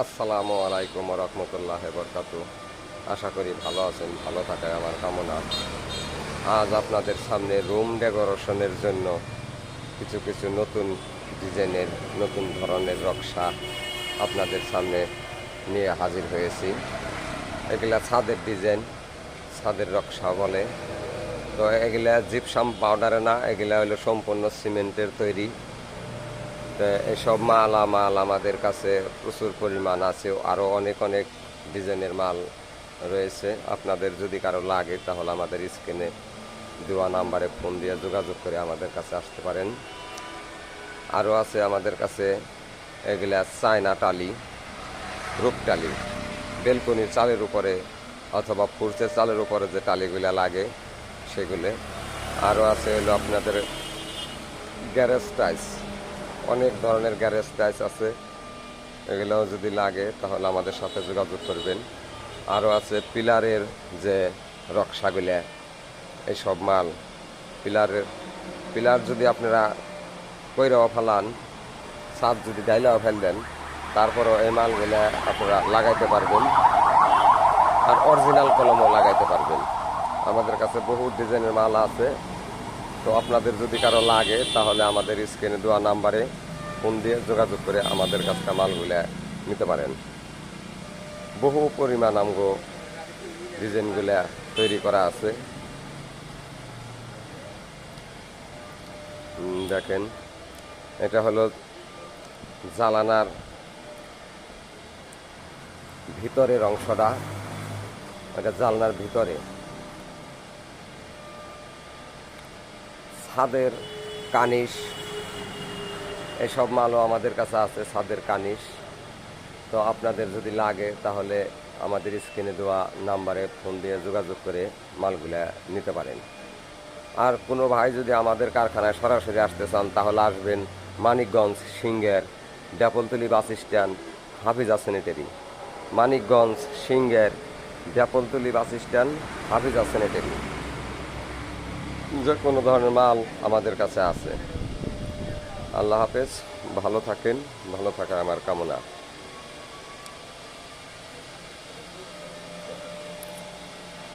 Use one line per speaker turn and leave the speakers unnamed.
আসসালামু আলাইকুম রহমতুল্লাহ বরকাতু। আশা করি ভালো আছেন, ভালো থাকায় আমার কামনা। আজ আপনাদের সামনে রুম ডেকোরেশনের জন্য কিছু কিছু নতুন ডিজাইনের নতুন ধরনের নকশা আপনাদের সামনে নিয়ে হাজির হয়েছি। এগুলা ছাদের ডিজাইন, ছাদের নকশা বলে। তো এগুলা জিপসাম পাউডারে না, এগুলা হলো সম্পূর্ণ সিমেন্টের তৈরি। এসব মাল আমাদের কাছে প্রচুর পরিমাণ আছে, আরও অনেক অনেক ডিজাইনের মাল রয়েছে। আপনাদের যদি কারো লাগে তাহলে আমাদের স্ক্রিনে দেওয়া নাম্বারে ফোন দিয়ে যোগাযোগ করে আমাদের কাছে আসতে পারেন। আরও আছে আমাদের কাছে এগুলা চায়না টালি, রূপ টালি, বেলকনির চালের উপরে অথবা ফুরসের চালের উপরে যে টালিগুলা লাগে সেগুলো। আরও আছে হলো আপনাদের গ্যারেজ টাইলস, অনেক ধরনের গ্যারেজ টাইলস আছে। এগুলোও যদি লাগে তাহলে আমাদের সাথে যোগাযোগ করবেন। আরও আছে পিলারের যে নকশাগুলা, এইসব মাল পিলার যদি আপনারা কইরাও ফেলান, ছাদ যদি ডাইলাও ফেলবেন, তারপরও এই মালগুলা আপনারা লাগাইতে পারবেন। আর অরিজিনাল কলমও লাগাইতে পারবেন। আমাদের কাছে বহু ডিজাইনের মাল আছে। তো আপনাদের যদি কারো লাগে তাহলে আমাদের স্ক্রিনে দেওয়া নাম্বারে ফোন দিয়ে যোগাযোগ করে আমাদের কাছে মালগুলা নিতে পারেন। বহু পরিমাণ আমগো ডিজাইনগুলা তৈরি করা আছে। দেখেন, এটা হলো জালানার ভিতরের অংশটা, এটা জানলার ভিতরে। ছাদের কানিশ, এসব মালও আমাদের কাছে আছে, ছাদের কানিশ। তো আপনাদের যদি লাগে তাহলে আমাদের স্ক্রিনে দেওয়া নাম্বারে ফোন দিয়ে যোগাযোগ করে মালগুলা নিতে পারেন। আর কোনো ভাই যদি আমাদের কারখানায় সরাসরি আসতে চান তাহলে আসবেন মানিকগঞ্জ সিংহের ডেপলতলি bus stand, Hafiza sanitary. Manikganj সিংহের ডেপলতলি বাস স্ট্যান্ড, হাফিজা স্যানিটারি। যে কোনো ধরনের মাল আমাদের কাছে আছে। আল্লাহ হাফেজ, ভালো থাকেন, ভালো থাকা আমার কামনা।